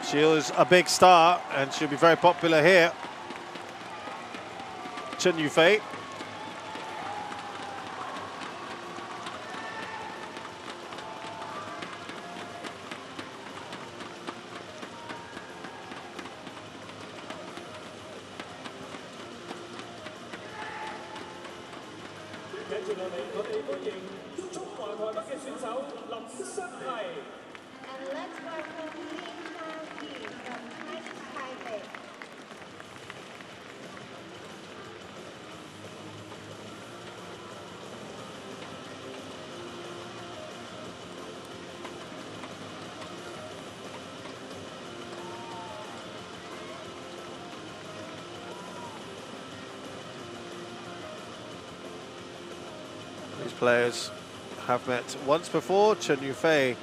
She is a big star, and she'll be very popular here. Chen Yu Fei. And let's welcome Lin Hsiang Ti from Taipei. These players have met once before. Chen Yu Fei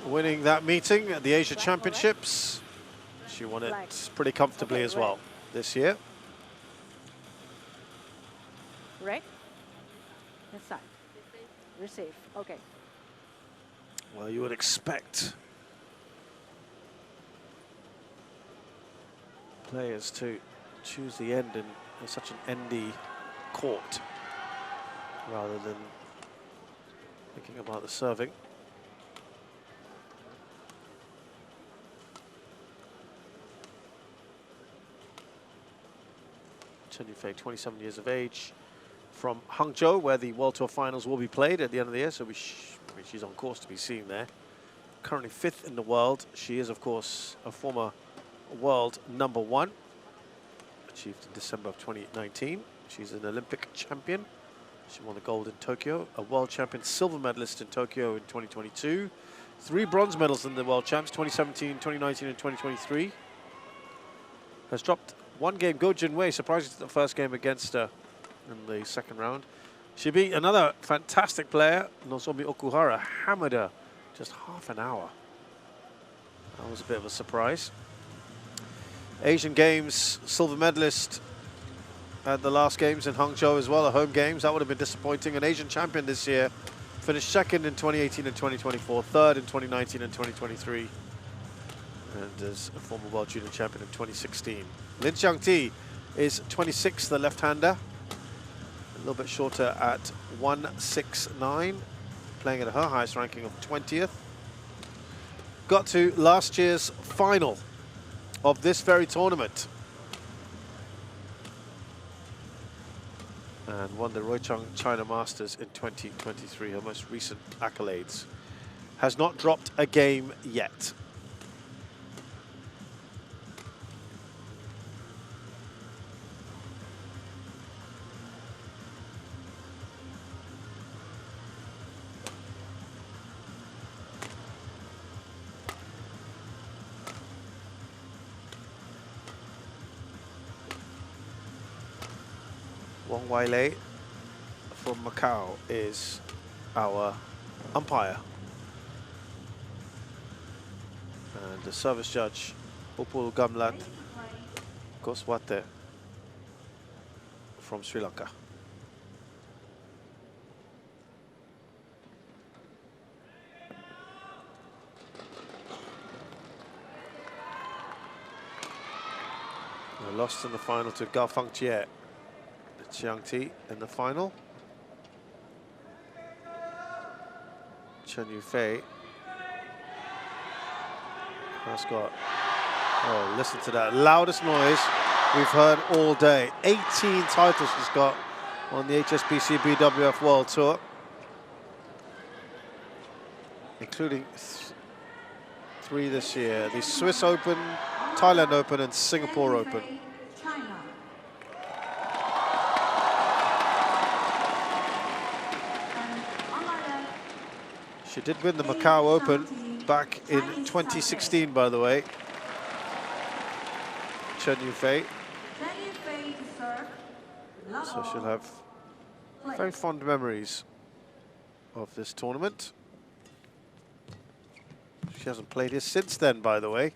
winning that meeting at the Asia Championships. She won it pretty comfortably as well this year. Right? This side. Receive. Okay. Well, you would expect players to choose the end in such an endy court rather than thinking about the serving. Chen Yu Fei, 27 years of age, from Hangzhou, where the World Tour finals will be played at the end of the year, so I mean, she's on course to be seen there. Currently 5th in the world. She is, of course, a former world #1, achieved in December of 2019. She's an Olympic champion. She won the gold in Tokyo, a world champion silver medalist in Tokyo in 2022. 3 bronze medals in the world champs, 2017, 2019, and 2023. Has dropped 1 game. Go Jinwei, surprisingly, the first game against her in the second round. She beat another fantastic player, Nozomi Okuhara, hammered her just half an hour. That was a bit of a surprise. Asian Games silver medalist at the last games in Hangzhou as well, the home games. That would have been disappointing. An Asian champion this year. Finished 2nd in 2018 and 2024, 3rd in 2019 and 2023. And as a former world junior champion in 2016. Lin Hsiang Ti is 26th, the left-hander. A little bit shorter at 169, playing at her highest ranking of 20th. Got to last year's final of this very tournament. And won the Roichang China Masters in 2023, her most recent accolades. Has not dropped a game yet. Wong Wai from Macau is our umpire. And the service judge, Upul Gamlat Goswate from Sri Lanka. They lost in the final to Gao Fangjie. Hsiang Ti in the final. Chen Yu Fei has got, oh, listen to that, loudest noise we've heard all day. 18 titles she's got on the HSBC BWF World Tour, including 3 this year. The Swiss Open, Thailand Open, and Singapore Open. She did win the Macau Open back in 2016, by the way. Chen Yu Fei. So she'll have very fond memories of this tournament. She hasn't played here since then, by the way.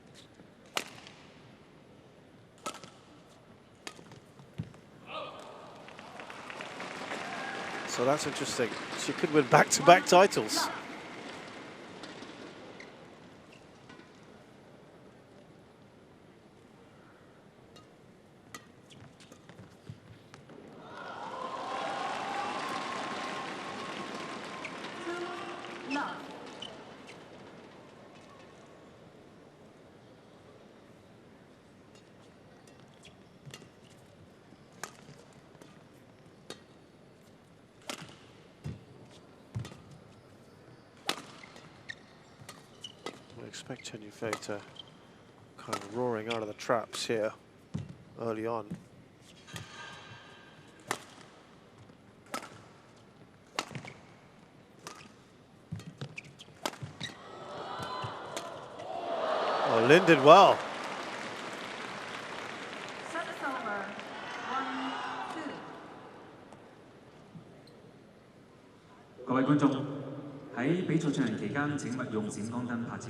So that's interesting. She could win back-to-back titles. expect Chen Yu Fei to kind of roaring out of the traps here early on. Oh, Lin did well. 各位觀眾，喺比賽進行期間，請勿用閃光燈拍照。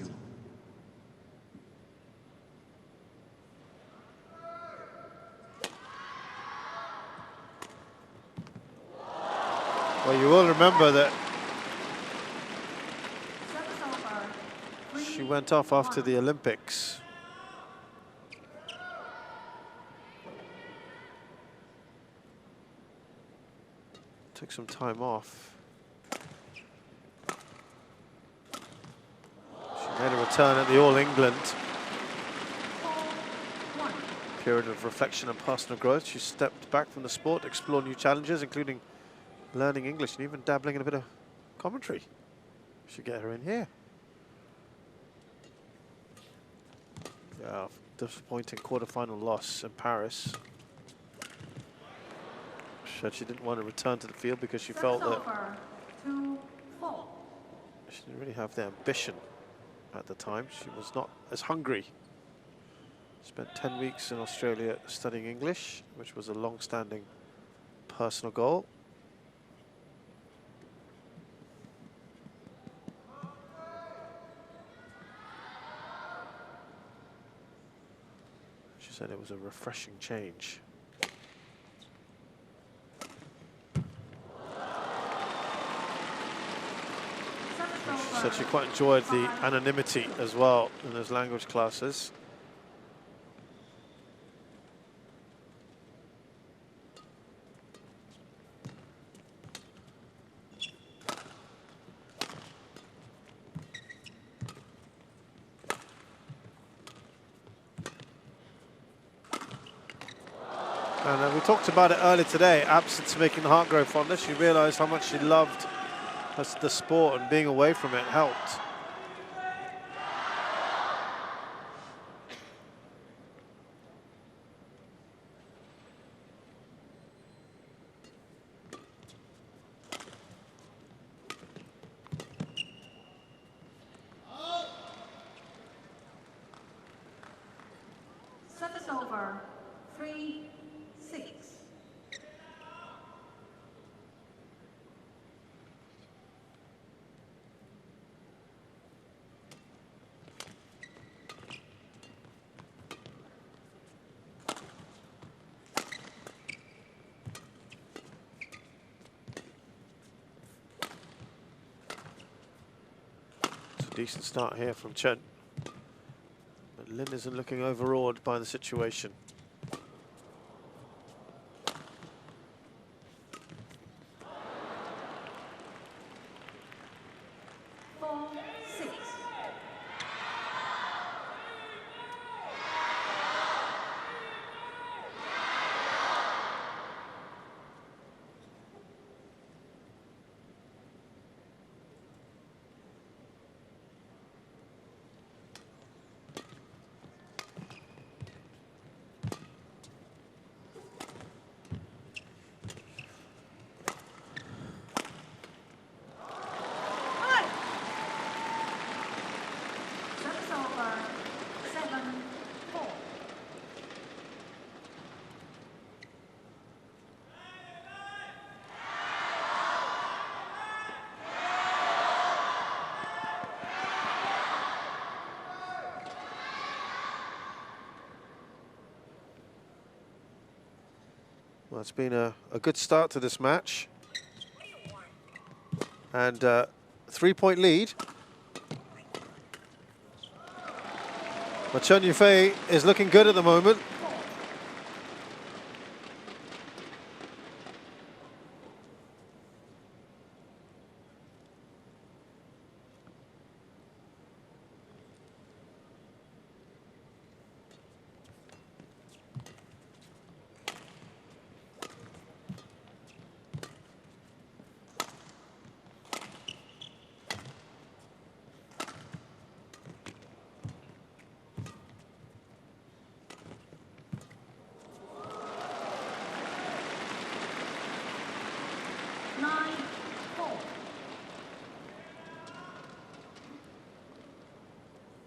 Well, you will remember that she went off after the Olympics. Took some time off. She made a return at the All England. Period of reflection and personal growth. She stepped back from the sport to explore new challenges, including learning English and even dabbling in a bit of commentary. Should get her in here. Yeah, disappointing quarterfinal loss in Paris. Said she didn't want to return to the field because she felt that she didn't really have the ambition at the time. She was not as hungry. Spent 10 weeks in Australia studying English, which was a long-standing personal goal. She said it was a refreshing change. She said she quite enjoyed the anonymity as well in those language classes. And we talked about it earlier today, absence making the heart grow fonder. She realised how much she loved the sport, and being away from it helped. Service over, 3-6. Decent start here from Chen, but Lin isn't looking overawed by the situation. Well, it's been a good start to this match. And 3-point lead. But Chen Yu Fei is looking good at the moment.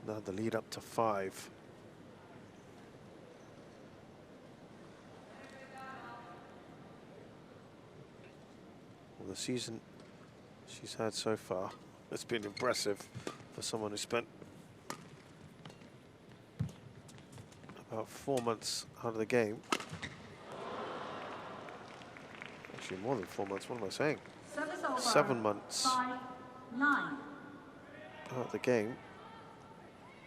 Now the lead up to 5. Well, the season she's had so far, it's been impressive for someone who spent about 4 months out of the game. Actually, more than 4 months. What am I saying? 7 months 5-9. out of the game.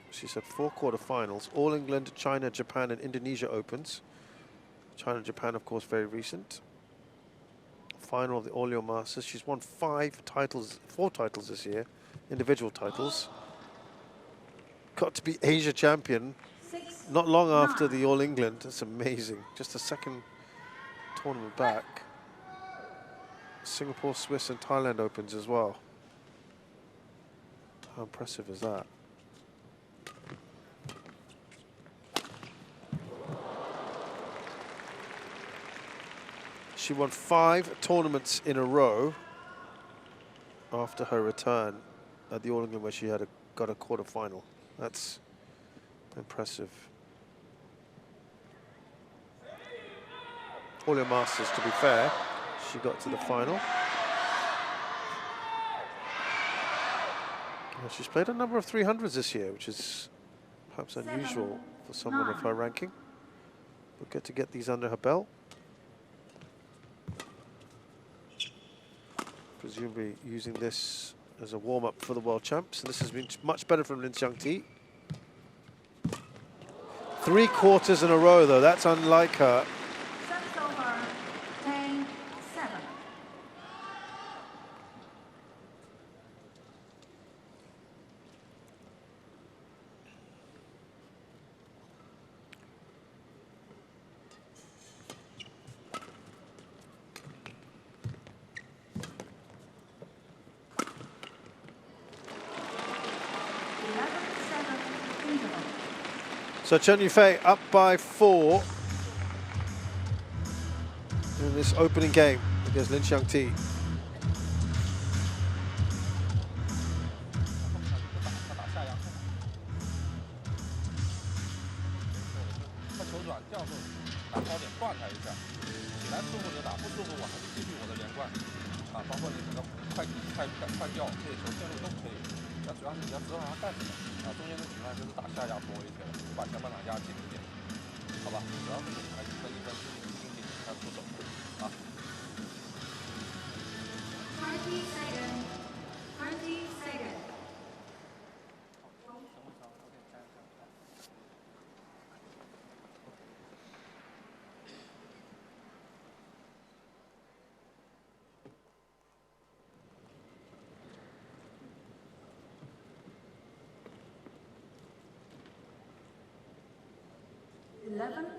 She's had 4 quarterfinals: All England, China, Japan, and Indonesia Opens. China and Japan, of course, very recent. Final of the All Your Masters. She's won 4 titles this year, individual titles. Got to be Asia champion not long after the All England. That's amazing. Just the second tournament back. Singapore, Swiss, and Thailand Opens as well. How impressive is that? She won 5 tournaments in a row after her return at the All England, where she had got a quarter-final. That's impressive. All Your Masters, to be fair, she got to the final. Well, she's played a number of 300s this year, which is perhaps unusual for someone of her ranking. We'll get to get these under her belt. Presumably using this as a warm-up for the World Champs. And this has been much better from Lin Hsiang Ti. 3 quarters in a row, though. That's unlike her. Service over. 10-7. So Chen Yu Fei up by 4 in this opening game against Lin Hsiang Ti.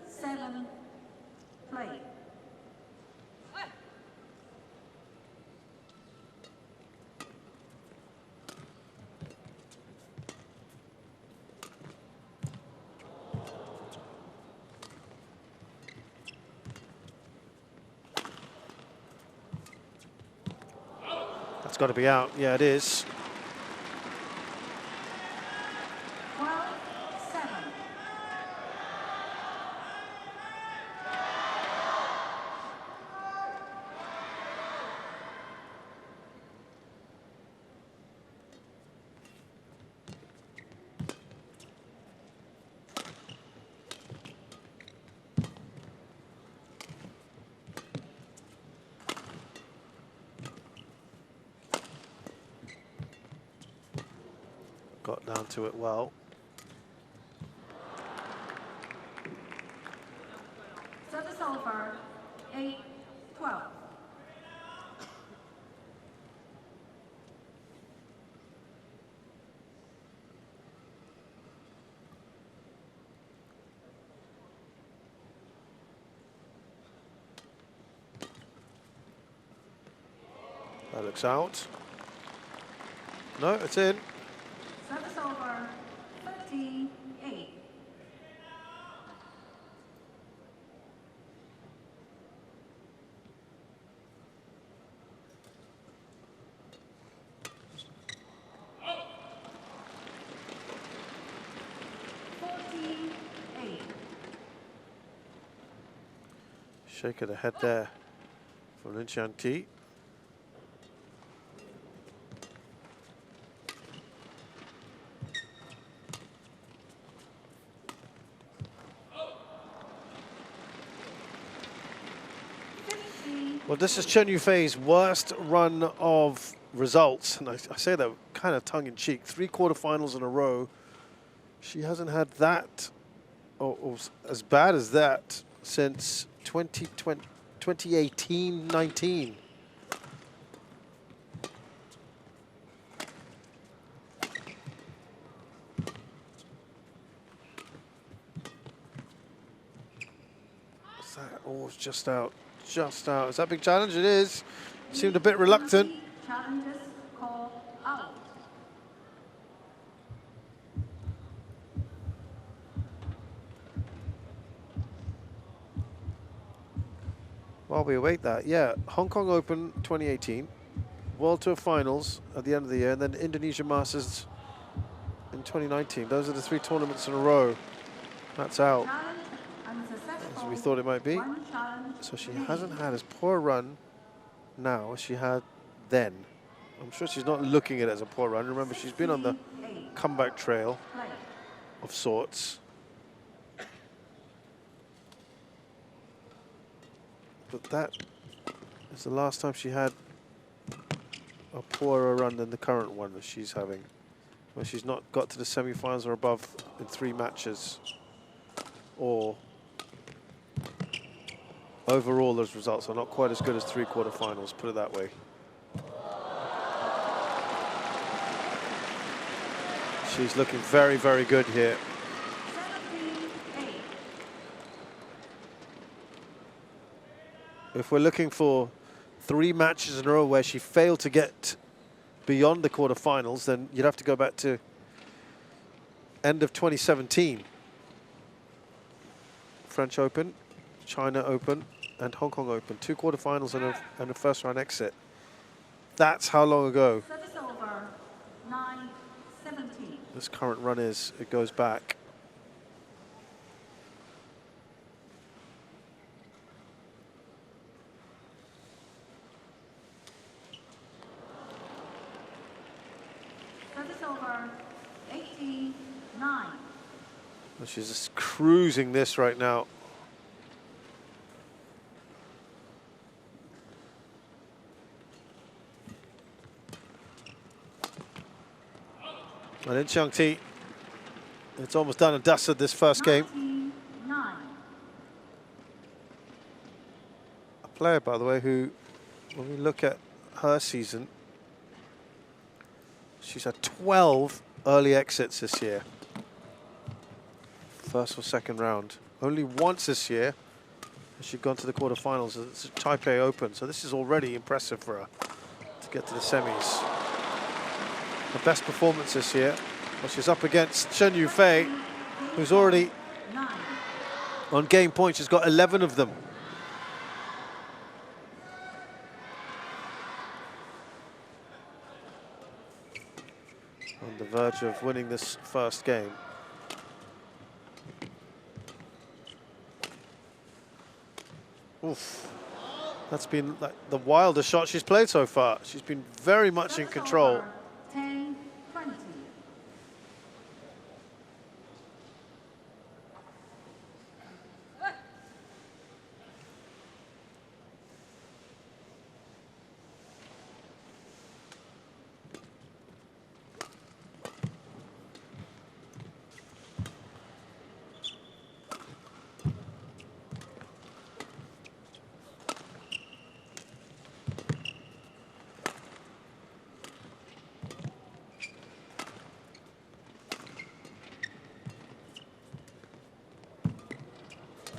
Seven. Play. That's got to be out. Yeah, it is. 12-7. Got down to it well. Service over. 8-12. That looks out. No, it's in. Service over. 13-8. 28. Shake of the head there from Lin Hsiang Ti. Well, this is Chen Yu Fei's worst run of results, and I say that kind of tongue-in-cheek. 3 quarterfinals in a row. She hasn't had that, or as bad as that, since 2018-19. Is that? Oh, it's just out. Just out. Is that a big challenge? It is. Seemed a bit reluctant. Challenges call out. While we await that, yeah, Hong Kong Open 2018, World Tour Finals at the end of the year, and then Indonesia Masters in 2019. Those are the 3 tournaments in a row. That's out, as we thought it might be. So she hasn't had as poor a run now as she had then. I'm sure she's not looking at it as a poor run. Remember, she's been on the comeback trail of sorts. But that is the last time she had a poorer run than the current one that she's having, where she's not got to the semi-finals or above in 3 matches. Or overall, those results are not quite as good as 3 quarterfinals, put it that way. She's looking very, very good here. If we're looking for 3 matches in a row where she failed to get beyond the quarterfinals, then you'd have to go back to end of 2017. French Open, China Open, and Hong Kong Open. 2 quarterfinals and a first round exit. That's how long ago Service over. 9-17. this current run is. It goes back. Service over. 18-9. She's just cruising this right now. And Lin Hsiang Ti, it's almost done and dusted this first game. 19-9. A player, by the way, who, when we look at her season, she's had 12 early exits this year. First or second round. Only once this year has she gone to the quarterfinals. It's a Taipei Open, so this is already impressive for her to get to the semis. Her best performance this year. Well, she's up against Chen Yu Fei, who's already on game points. She's got 11 of them. On the verge of winning this first game. Oof. That's been like the wildest shot she's played so far. She's been very much in control. 10-20.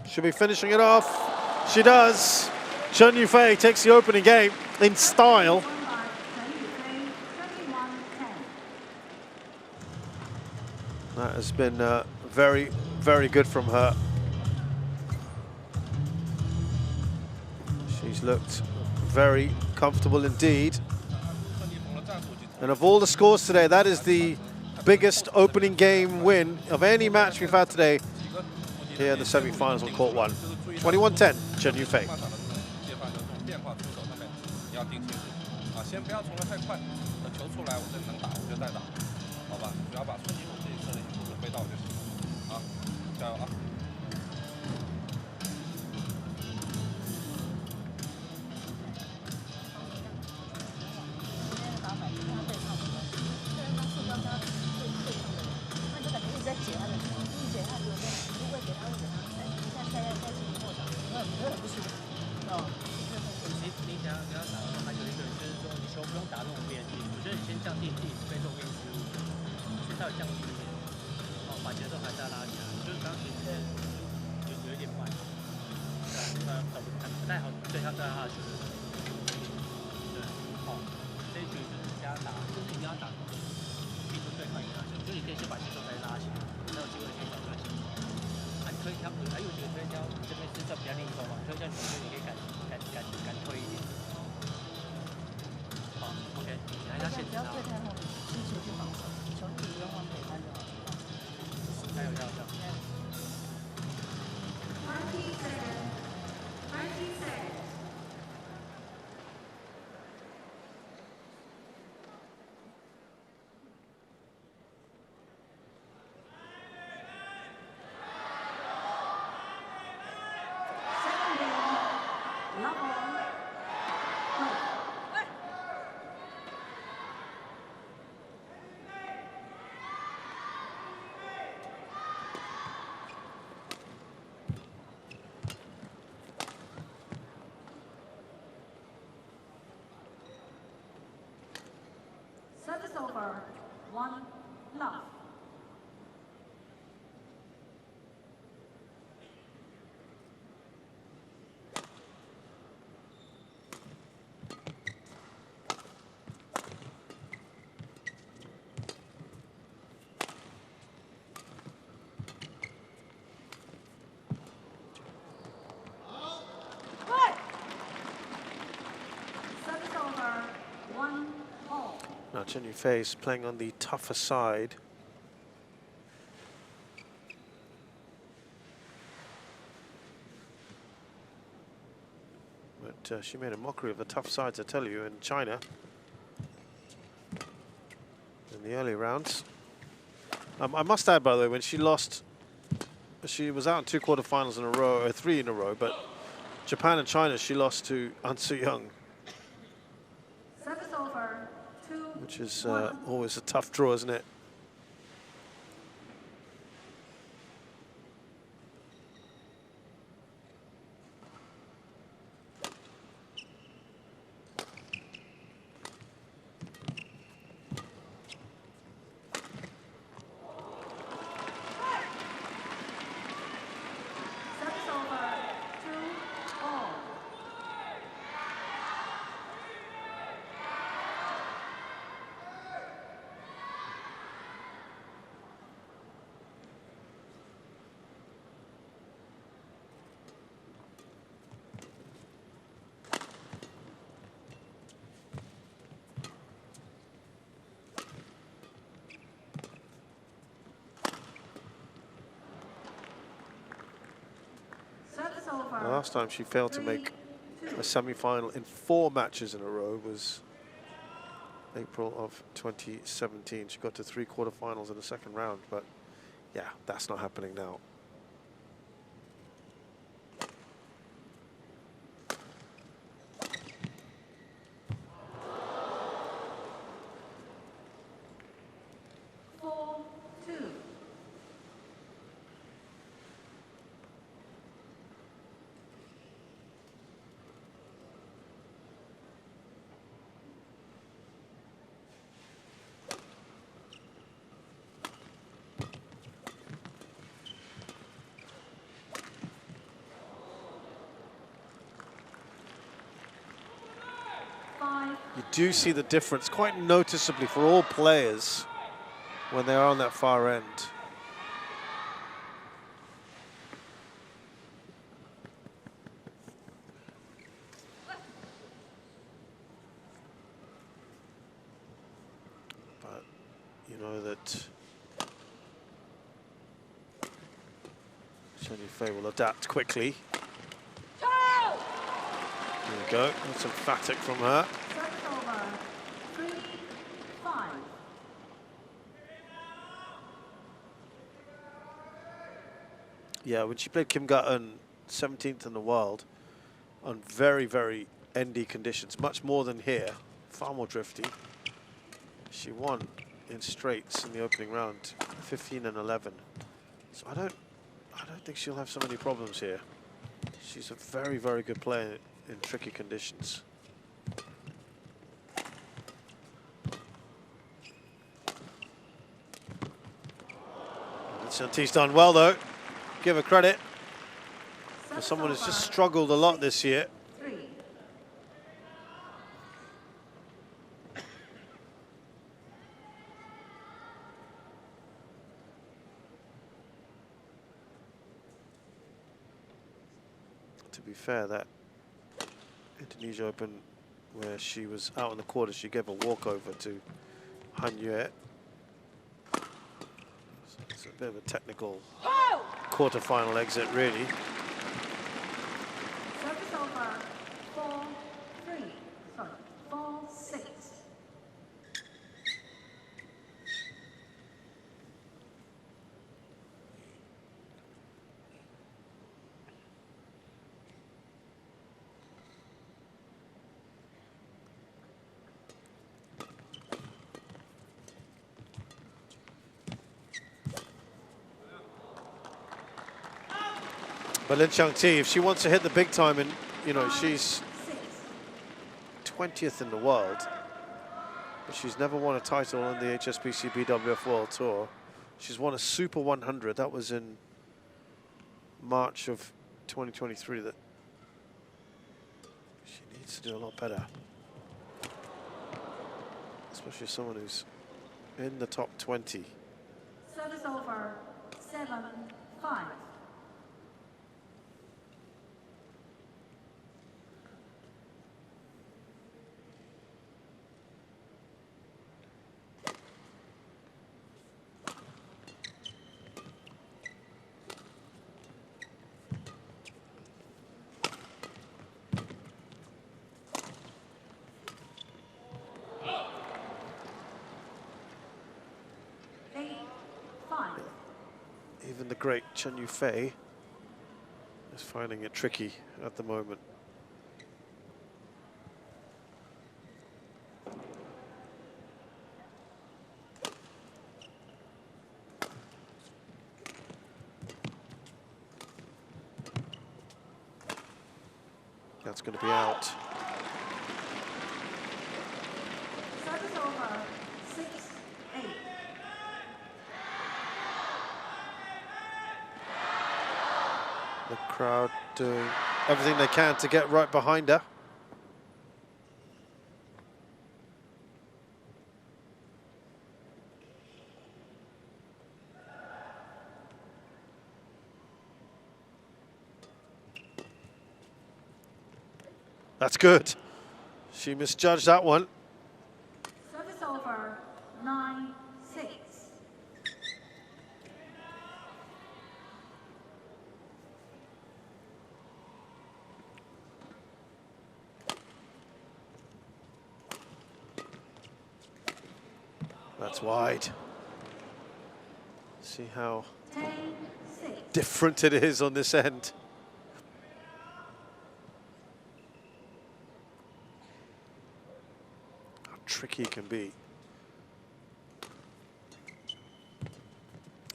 Should be finishing it off. She does. Chen Yu Fei takes the opening game in style. That has been very, very good from her. She's looked very comfortable indeed. And of all the scores today, that is the biggest opening game win of any match we've had today here in the semi-finals on court 1. 21-10, Chen Yu Fei. 先不要冲得太快，等球出来我就能打，我就再打，好吧？只要把顺序我自己设的准备到就行。好，加油啊！Service over, 1 love. Service over, 1 all. Now Chen Yu Fei is playing on the tougher side. But she made a mockery of the tough sides, I tell you, in China in the early rounds. I must add, by the way, when she lost, she was out in 2 quarterfinals in a row, or 3 in a row, but Japan and China, she lost to An Su-young, Service over, 2 which is always a tough draw, isn't it? Service over, 2 all. Service over. The last time she failed to make a semi-final in 4 matches in a row was April of 2017. She got to 3 quarterfinals in the 2nd round, but yeah, that's not happening now. You do see the difference quite noticeably for all players when they are on that far end. But you know that Chen Yu Fei will adapt quickly. There we go. That's emphatic from her. Service over. 3-5. Yeah, when she played Kim Ga-eun, 17th in the world, on very, very endy conditions, much more than here, far more drifty. She won in straights in the opening round, 15 and 11. So I don't think she'll have so many problems here. She's a very, very good player in tricky conditions. Lin Hsiang Ti's done well though. Give her credit. For someone who's just struggled a lot this year. 3. To be fair, that Indonesia Open, where she was out in the quarters, she gave a walkover to Han Yue. So it's a bit of a technical quarter-final exit, really. Service over. 4-3. Sorry. 4-6. But Lin Hsiang Ti, if she wants to hit the big time, and you know she's 20th in the world, but she's never won a title on the HSBC BWF World Tour. She's won a Super 100. That was in March of 2023. That she needs to do a lot better, especially someone who's in the top 20. Service over. 7-5. Even the great Chen Yu Fei is finding it tricky at the moment. That's going to be out. Service over. 6-8. The crowd doing everything they can to get right behind her. That's good. She misjudged that one. Service over. 9-6. That's wide. See how 10-6. different it is on this end. How tricky it can be.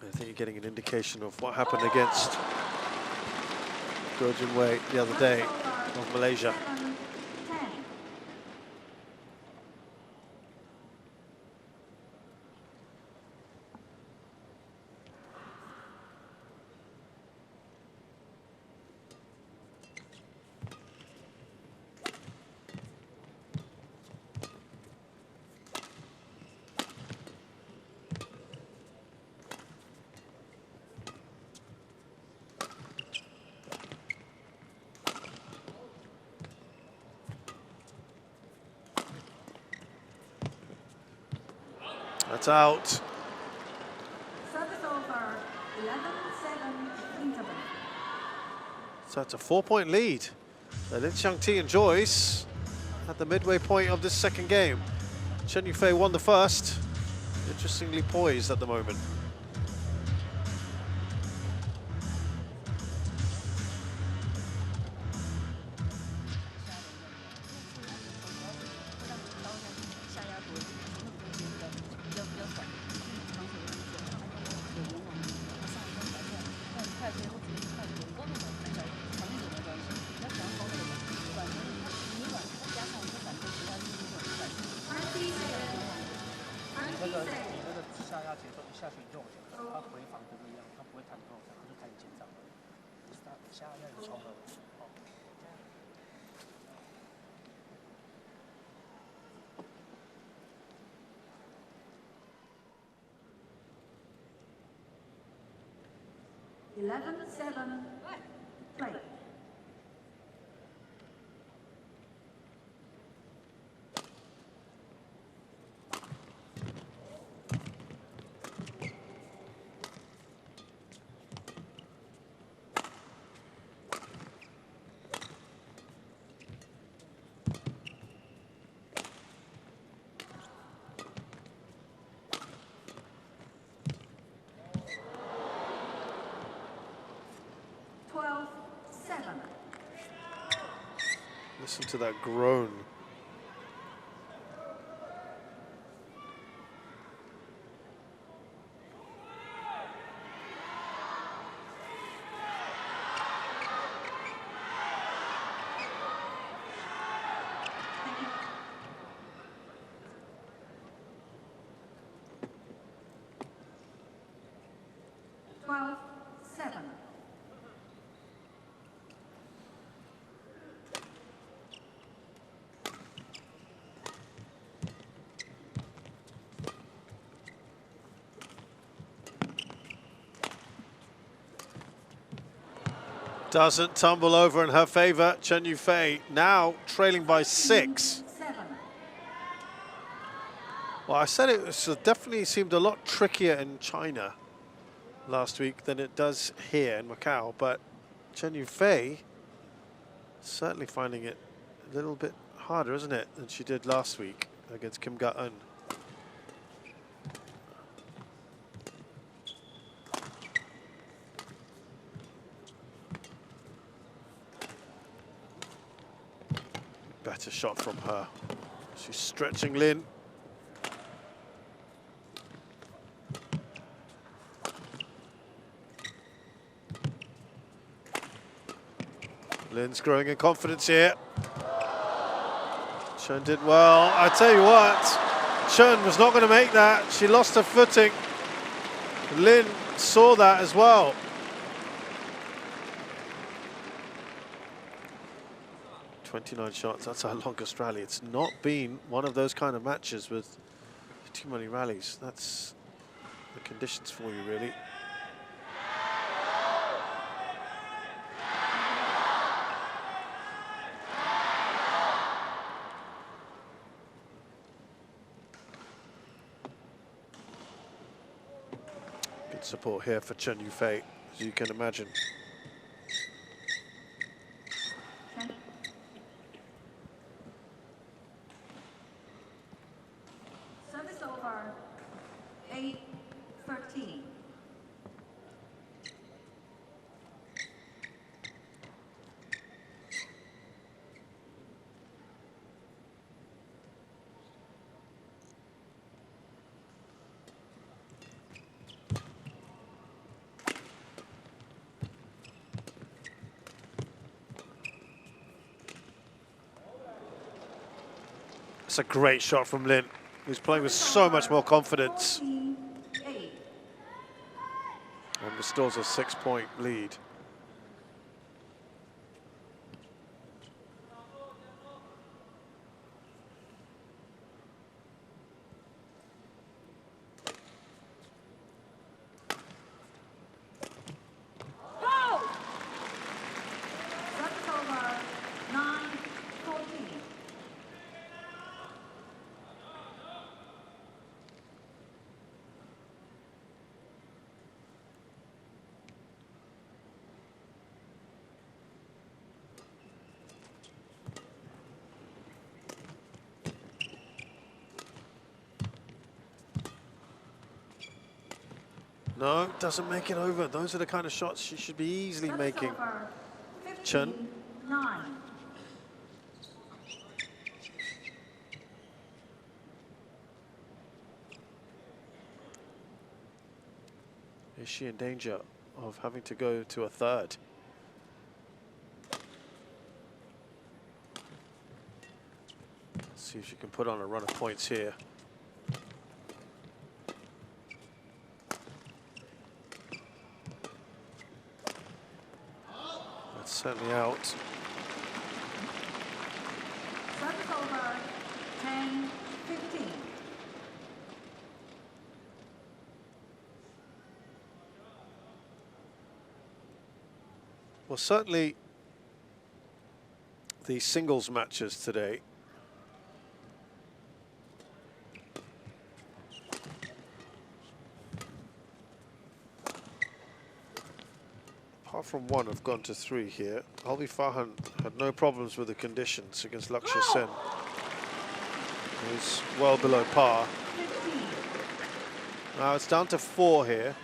I think you're getting an indication of what happened against Go Jin Wei the other day of Malaysia. 7-10. That's out. Service over. 11-7 interval. So it's a 4-point lead that Lin Hsiang Ti enjoys at the midway point of this second game. Chen Yu Fei won the first. Interestingly poised at the moment. Eleven, 7, play. Listen to that groan. Doesn't tumble over in her favor. Chen Yu Fei now trailing by 6. Well, I said it was definitely seemed a lot trickier in China last week than it does here in Macau, but Chen Yu Fei certainly finding it a little bit harder, isn't it, than she did last week against Kim Ga-eun. Better shot from her. She's stretching Lin. Lin's growing in confidence here. Chen did well. I tell you what, Chen was not going to make that. She lost her footing. Lin saw that as well. "29 shots, that's our longest rally." It's not been one of those kind of matches with too many rallies. That's the conditions for you, really. Good support here for Chen Yu Fei, as you can imagine. Service over, 8-13. It's a great shot from Lin, who's playing with so much more confidence. 14-8. And restores a 6-point lead. Service over, 9-14. No, doesn't make it over. Those are the kind of shots she should be easily Service making. over, Chen. 15-9. Is she in danger of having to go to a third? Let's see if she can put on a run of points here. That's certainly out. Service over, 10-15. Well, certainly the singles matches today apart from one, I've gone to 3 here. Alvi Farhan had no problems with the conditions against Lakshya Sen, who's well below par. Now it's down to 4 here.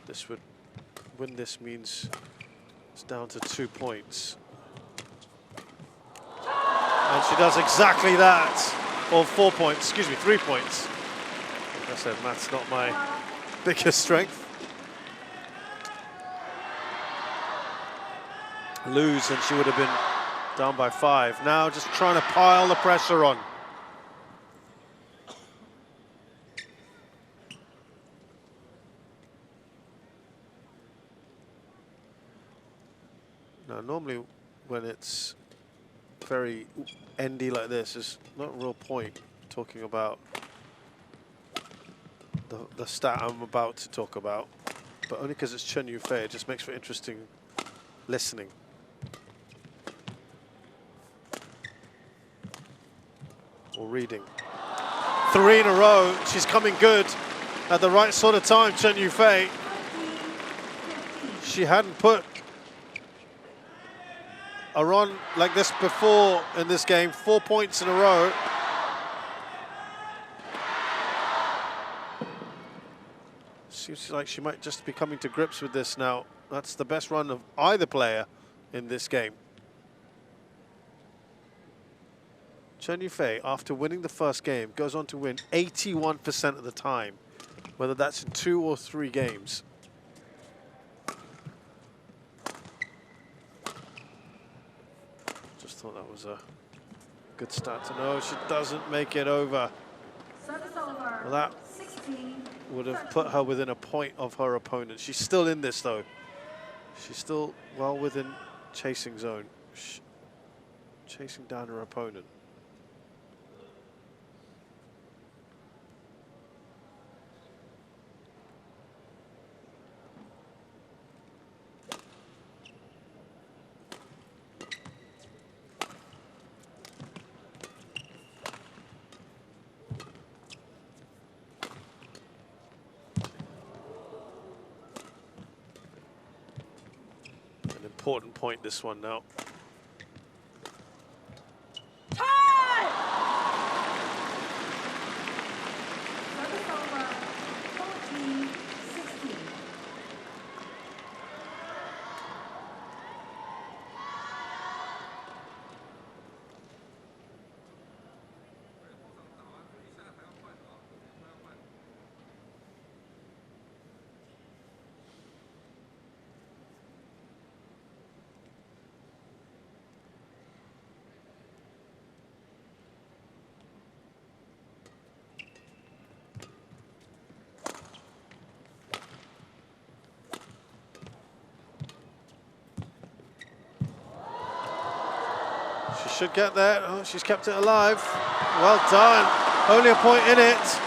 This would win. This means it's down to 2 points. And she does exactly that. Or 4 points, excuse me, 3 points. Like I said, math's not my biggest strength. Lose and she would have been down by 5. Now just trying to pile the pressure on. Now, normally when it's very endy like this, there's not a real point talking about the stat I'm about to talk about, but only because it's Chen Yu Fei, it just makes for interesting listening. Or reading. 3 in a row, she's coming good at the right sort of time, Chen Yu Fei. She hadn't put a run like this before in this game, 4 points in a row. Seems like she might just be coming to grips with this now. That's the best run of either player in this game. Chen Yu Fei, after winning the first game, goes on to win 81% of the time, whether that's in 2 or 3 games. Thought that was a good start to know. She doesn't make it over. Well, that would have put her within a point of her opponent. She's still in this though. She's still well within chasing zone. Chasing down her opponent. Important point, this one now. Service over, 14-16. She should get there. Oh, she's kept it alive. Well done. Only a point in it.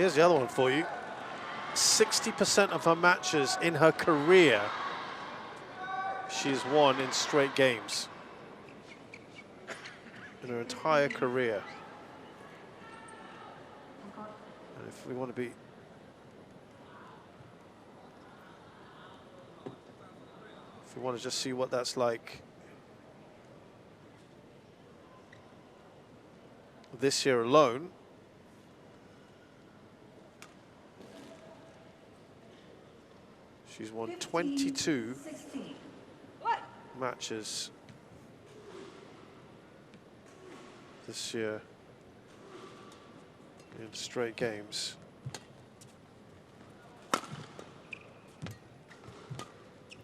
Here's the other one for you. 60% of her matches in her career, she's won in straight games. In her entire career. And if we want to be... If we want to just see what that's like this year alone, she's won 22 matches this year in straight games.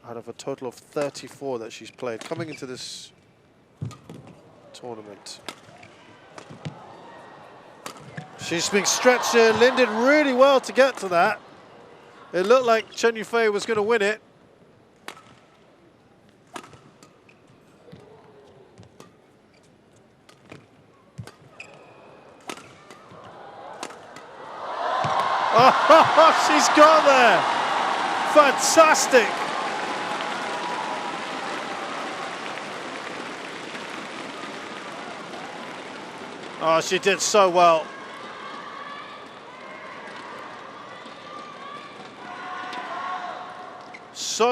Out of a total of 34 that she's played coming into this tournament. She's being stretched here. Lin did really well to get to that. It looked like Chen Yu Fei was going to win it. Oh, she's got there. Fantastic. Oh, she did so well.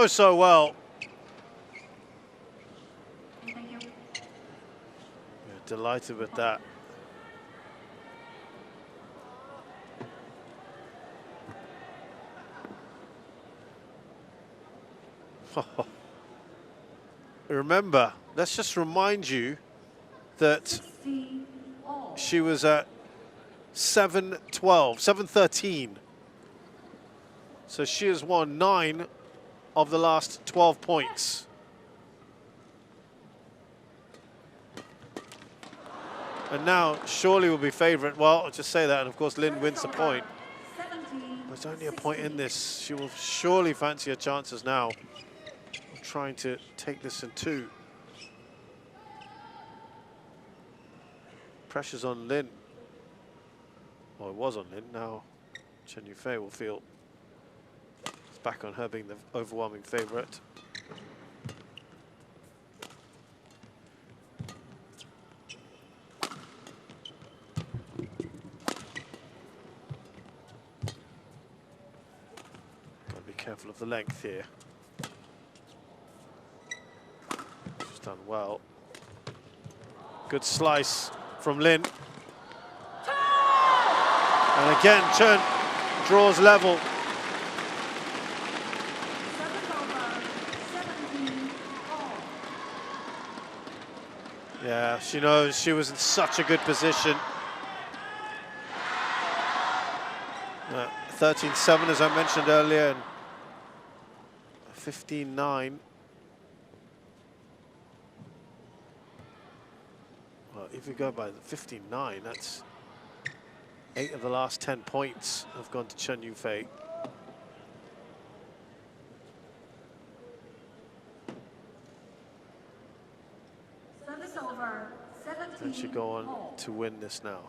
So well. Thank you. Yeah, delighted with that. Remember, let's just remind you that she was at 7-12, 7-13. So she has won 9 of the last 12 points. And now surely will be favourite. Well, I'll just say that, and of course Lin wins the point. There's only a point in this. She will surely fancy her chances now of trying to take this in 2. Pressure's on Lin. Well, it was on Lin. Now Chen Yu Fei will feel it's back on her being the overwhelming favourite. Got to be careful of the length here. She's done well. Good slice from Lin. And again, Chen draws level. Yeah, she knows she was in such a good position. 13-7, as I mentioned earlier, and 15-9. Well, if we go by the 15-9, that's 8 of the last 10 points have gone to Chen Yu Fei. Service over. 17. And she go on to win this now.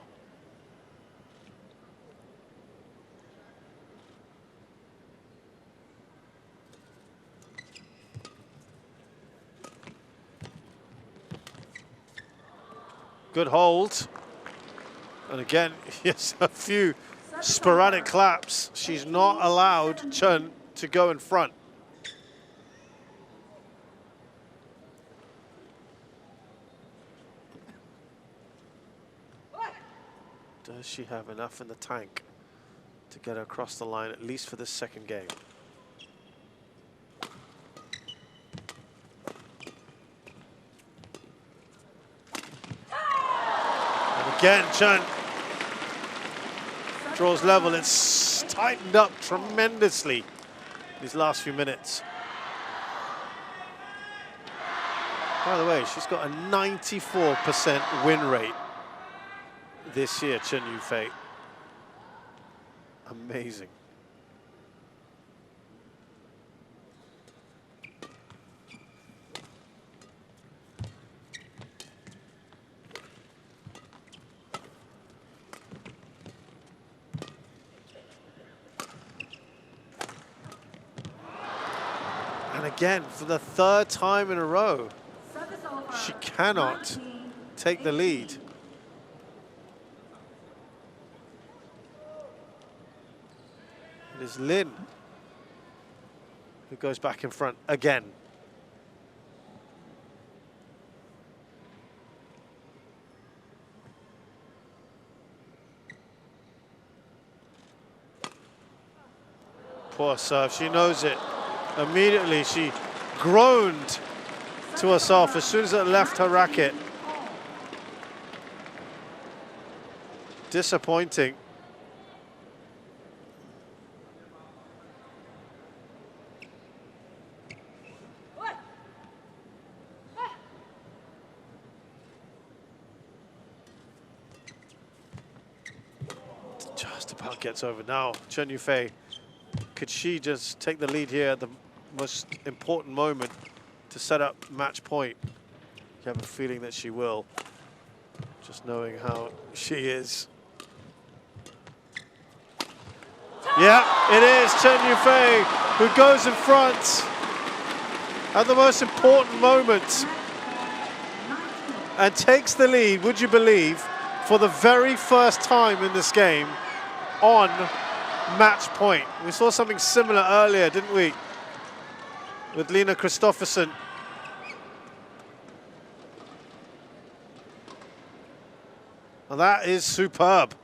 Good hold. And again, yes, a few sporadic claps. She's not allowed Chen to go in front. Does she have enough in the tank to get her across the line, at least for this second game? Again, Chen draws level. It's tightened up tremendously these last few minutes. By the way, she's got a 94% win rate this year, Chen Yu Fei. Amazing. again for the third time in a row. Service over. She cannot 19, take the 18. lead. It is Lin who goes back in front again. Poor serve, she knows it. Immediately she groaned to herself as soon as it left her racket. Disappointing. Just about gets over now. Chen Yu Fei, could she just take the lead here at the most important moment to set up match point? You have a feeling that she will, just knowing how she is. Yeah, it is Chen Yu Fei who goes in front at the most important moment and takes the lead, would you believe, for the very first time in this game on match point. We saw something similar earlier, didn't we? With Lena Christoffersen. And that is superb.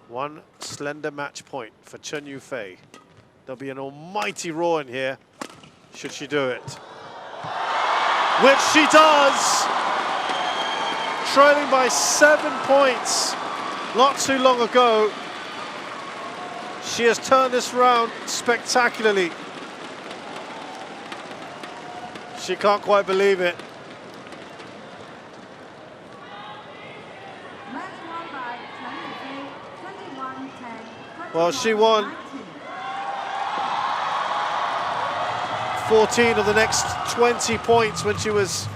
One slender match point for Chen Yu Fei. There'll be an almighty roar in here, should she do it. Which she does! Trailing by 7 points not too long ago. She has turned this round spectacularly. She can't quite believe it. Well, she won 14 of the next 20 points when she was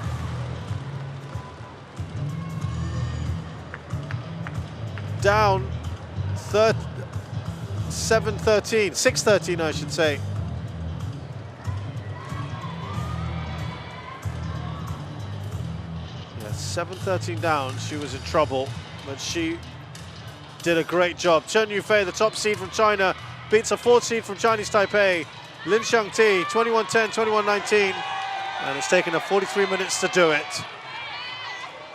down 7-13, 6-13 I should say. Yeah, 7-13 down, she was in trouble, but she did a great job. Chen Yu Fei, the top seed from China, beats a 4th seed from Chinese Taipei, Lin Hsiang Ti, 21-10, 21-19, and it's taken her 43 minutes to do it.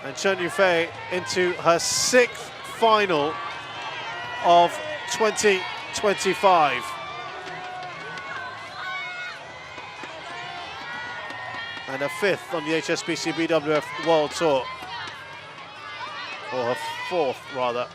And Chen Yu Fei into her 6th final of 2025. And her 5th on the HSBC BWF World Tour. Or her 4th, rather.